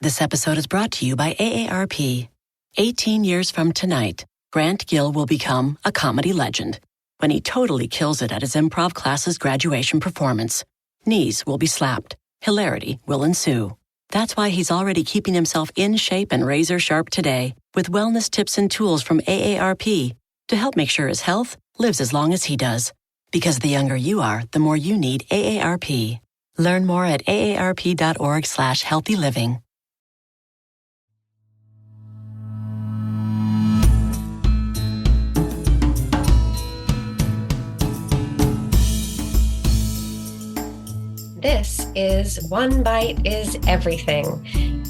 This episode is brought to you by AARP. 18 years from tonight, Grant Gill will become a comedy legend when he totally kills it at his improv class's graduation performance. Knees will be slapped. Hilarity will ensue. That's why he's already keeping himself in shape and razor sharp today with wellness tips and tools from AARP to help make sure his health lives as long as he does. Because the younger you are, the more you need AARP. Learn more at aarp.org/healthyliving. This is One Bite is Everything.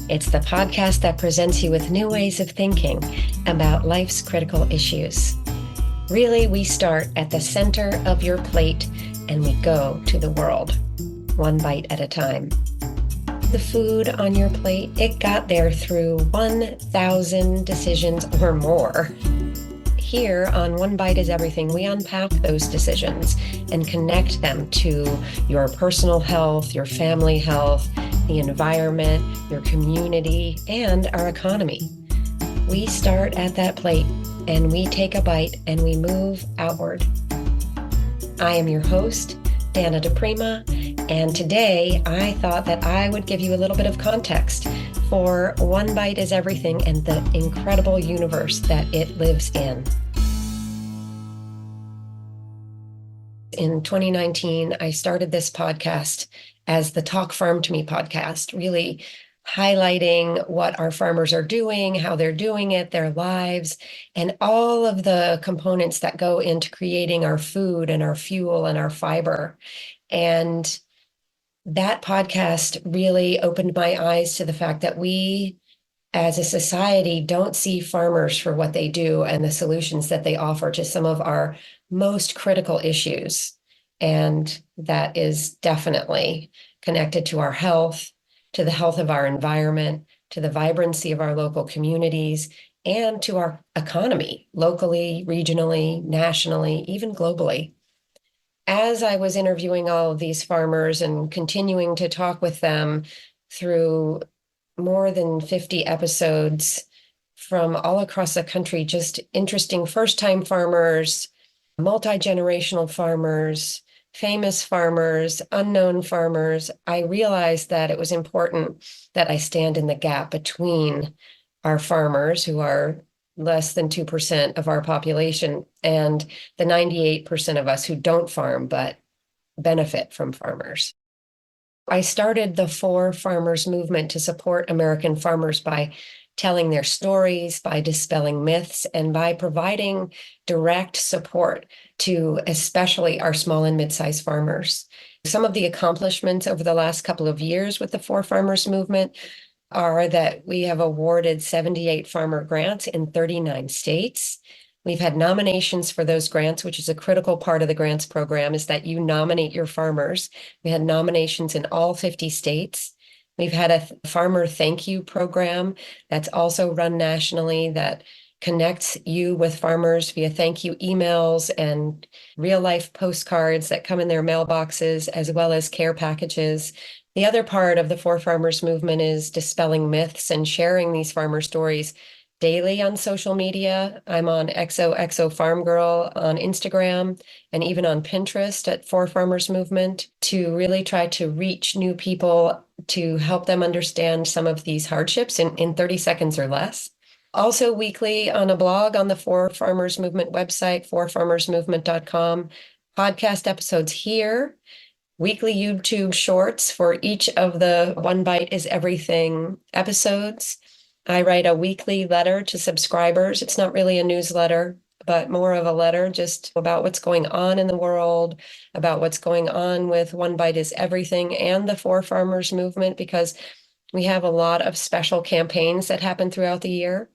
It's the podcast that presents you with new ways of thinking about life's critical issues. Really, we start at the center of your plate and we go to the world, one bite at a time. The food on your plate, it got there through 1,000 decisions or more. Here on One Bite is Everything, we unpack those decisions and connect them to your personal health, your family health, the environment, your community, and our economy. We start at that plate and we take a bite and we move outward. I am your host, Dana DePrima, and today I thought that I would give you a little bit of context for One Bite is Everything and the incredible universe that it lives in. In 2019, I started this podcast as the Talk Farm to Me podcast, really highlighting what our farmers are doing, how they're doing it, their lives, and all of the components that go into creating our food and our fuel and our fiber. And that podcast really opened my eyes to the fact that we, as a society, don't see farmers for what they do and the solutions that they offer to some of our most critical issues. And that is definitely connected to our health, to the health of our environment, to the vibrancy of our local communities, and to our economy, locally, regionally, nationally, even globally. As I was interviewing all of these farmers and continuing to talk with them through more than 50 episodes from all across the country, just interesting first-time farmers, multi-generational farmers, famous farmers, unknown farmers, I realized that it was important that I stand in the gap between our farmers, who are less than 2% of our population, and the 98% of us who don't farm but benefit from farmers. I started the For Farmers movement to support American farmers by telling their stories, by dispelling myths, and by providing direct support to especially our small and mid-sized farmers. Some of the accomplishments over the last couple of years with the For Farmers movement are that we have awarded 78 farmer grants in 39 states. We've had nominations for those grants, which is a critical part of the grants program, is that you nominate your farmers. We had nominations in all 50 states. We've had a farmer thank you program that's also run nationally that connects you with farmers via thank you emails and real life postcards that come in their mailboxes, as well as care packages. The other part of the For Farmers movement is dispelling myths and sharing these farmer stories daily on social media. I'm on XOXO Farm Girl on Instagram and even on Pinterest at For Farmers Movement to really try to reach new people to help them understand some of these hardships in 30 seconds or less. Also weekly on a blog on the For Farmers Movement website, forfarmersmovement.com, podcast episodes here, weekly YouTube shorts for each of the One Bite is Everything episodes. I write a weekly letter to subscribers. It's not really a newsletter, but more of a letter just about what's going on in the world, about what's going on with One Bite is Everything and the For Farmers movement, because we have a lot of special campaigns that happen throughout the year.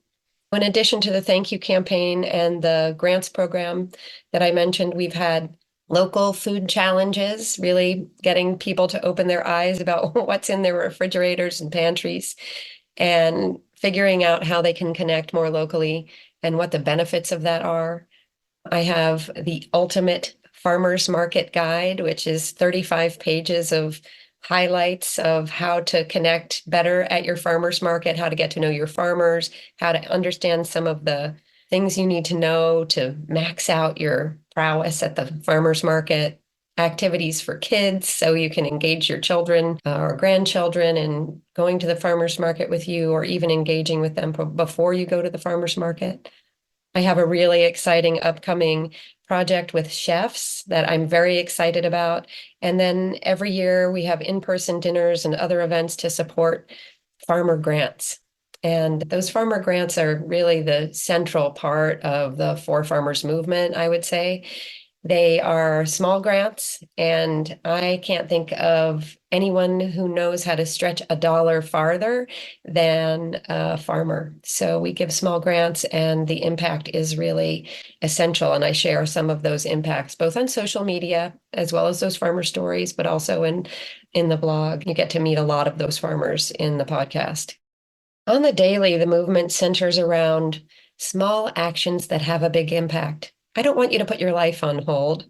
In addition to the thank you campaign and the grants program that I mentioned, we've had local food challenges, really getting people to open their eyes about what's in their refrigerators and pantries, and figuring out how they can connect more locally and what the benefits of that are. I have the Ultimate Farmers Market Guide, which is 35 pages of highlights of how to connect better at your farmers market, how to get to know your farmers, how to understand some of the things you need to know to max out your prowess at the farmers market, activities for kids so you can engage your children or grandchildren in going to the farmers market with you, or even engaging with them before you go to the farmers market. I have a really exciting upcoming project with chefs that I'm very excited about. And then every year we have in-person dinners and other events to support farmer grants. And those farmer grants are really the central part of the For Farmers movement, I would say. They are small grants, and I can't think of anyone who knows how to stretch a dollar farther than a farmer. So we give small grants, and the impact is really essential. And I share some of those impacts, both on social media as well as those farmer stories, but also in the blog. You get to meet a lot of those farmers in the podcast. On the daily, the movement centers around small actions that have a big impact. I don't want you to put your life on hold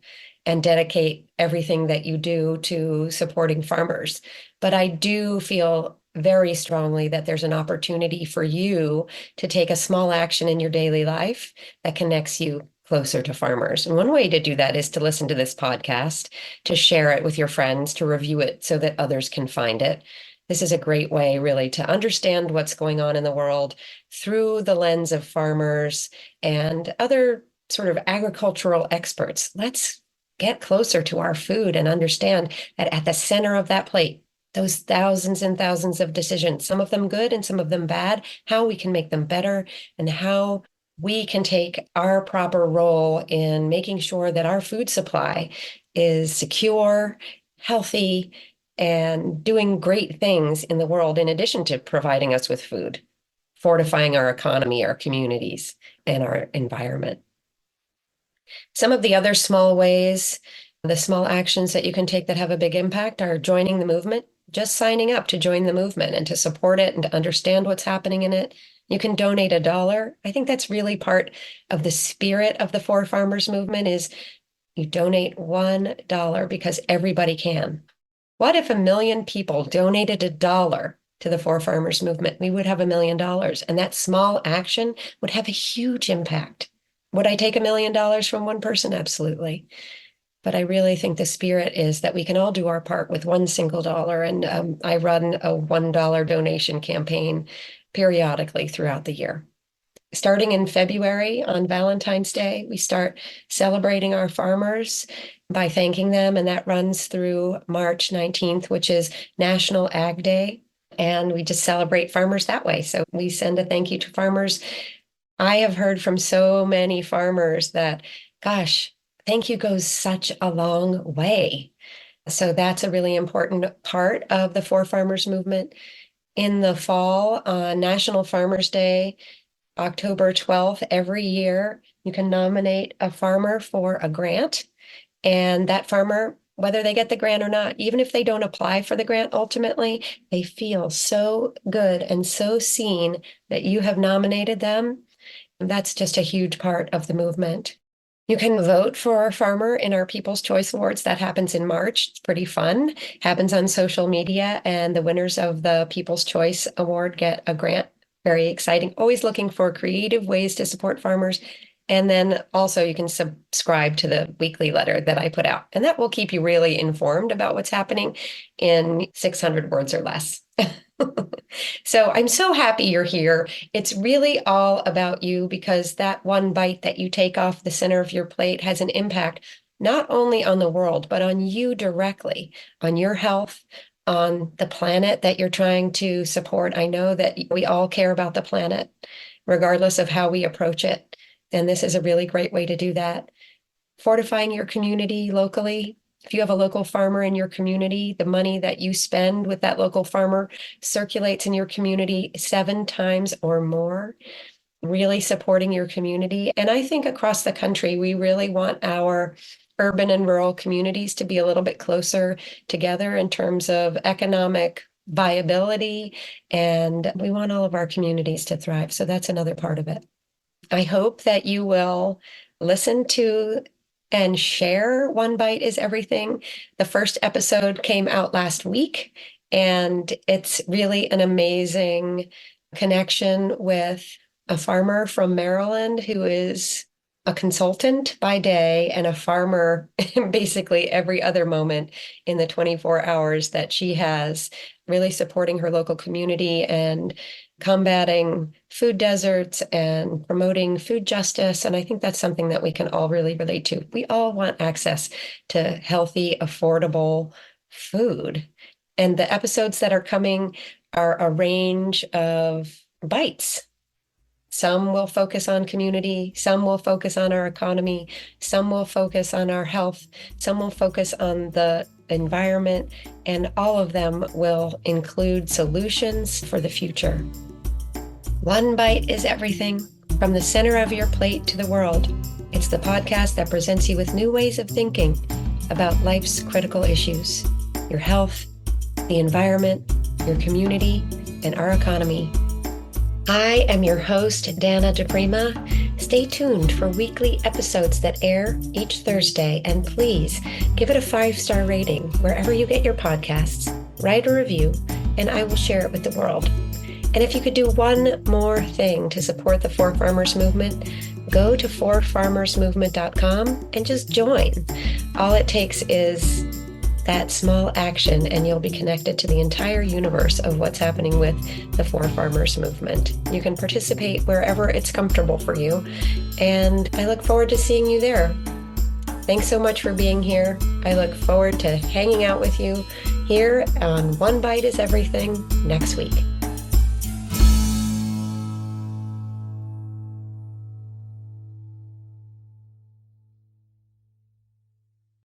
and dedicate everything that you do to supporting farmers, but I do feel very strongly that there's an opportunity for you to take a small action in your daily life that connects you closer to farmers. And one way to do that is to listen to this podcast, to share it with your friends, to review it so that others can find it. This is a great way, really, to understand what's going on in the world through the lens of farmers and other sort of agricultural experts. Let's get closer to our food and understand that at the center of that plate, those thousands and thousands of decisions, some of them good and some of them bad, how we can make them better, and how we can take our proper role in making sure that our food supply is secure, healthy, and doing great things in the world, in addition to providing us with food, fortifying our economy, our communities, and our environment. Some of the other small ways, the small actions that you can take that have a big impact are joining the movement, just signing up to join the movement and to support it and to understand what's happening in it. You can donate $1. I think that's really part of the spirit of the For Farmers movement is you donate $1 because everybody can. What if 1 million people donated $1 to the For Farmers movement? We would have $1 million, and that small action would have a huge impact. Would I take $1 million from one person? Absolutely. But I really think the spirit is that we can all do our part with one single dollar. And I run a $1 donation campaign periodically throughout the year. Starting in February on Valentine's Day, we start celebrating our farmers by thanking them. And that runs through March 19th, which is National Ag Day. And we just celebrate farmers that way. So we send a thank you to farmers. I have heard from so many farmers that, gosh, thank you goes such a long way. So that's a really important part of the For Farmers movement. In the fall, on National Farmers Day, October 12th, every year, you can nominate a farmer for a grant. And that farmer, whether they get the grant or not, even if they don't apply for the grant ultimately, they feel so good and so seen that you have nominated them. That's just a huge part of the movement. You can vote for our farmer in our People's Choice Awards. That happens in March. It's pretty fun. Happens on social media, and the winners of the People's Choice Award get a grant. Very exciting. Always looking for creative ways to support farmers. And then also you can subscribe to the weekly letter that I put out, and that will keep you really informed about what's happening in 600 words or less. So I'm so happy you're here. It's really all about you, because that one bite that you take off the center of your plate has an impact not only on the world, but on you directly, on your health, on the planet that you're trying to support. I know that we all care about the planet, regardless of how we approach it. And this is a really great way to do that. Fortifying your community locally. If you have a local farmer in your community, the money that you spend with that local farmer circulates in your community 7 times or more, really supporting your community. And I think across the country, we really want our urban and rural communities to be a little bit closer together in terms of economic viability. And we want all of our communities to thrive. So that's another part of it. I hope that you will listen to and share One Bite is Everything. The first episode came out last week, and it's really an amazing connection with a farmer from Maryland who is a consultant by day and a farmer basically every other moment in the 24 hours that she has, really supporting her local community and combating food deserts and promoting food justice. And I think that's something that we can all really relate to. We all want access to healthy, affordable food. And the episodes that are coming are a range of bites. Some will focus on community, some will focus on our economy, some will focus on our health, some will focus on the environment, and all of them will include solutions for the future. One Bite is Everything, from the center of your plate to the world. It's the podcast that presents you with new ways of thinking about life's critical issues, your health, the environment, your community, and our economy. I am your host, Dana DePrima. Stay tuned for weekly episodes that air each Thursday, and please give it a 5-star rating wherever you get your podcasts. Write a review, and I will share it with the world. And if you could do one more thing to support the For Farmers movement, go to forfarmersmovement.com and just join. All it takes is that small action, and you'll be connected to the entire universe of what's happening with the For Farmers movement. You can participate wherever it's comfortable for you, and I look forward to seeing you there. Thanks so much for being here. I look forward to hanging out with you here on One Bite is Everything next week.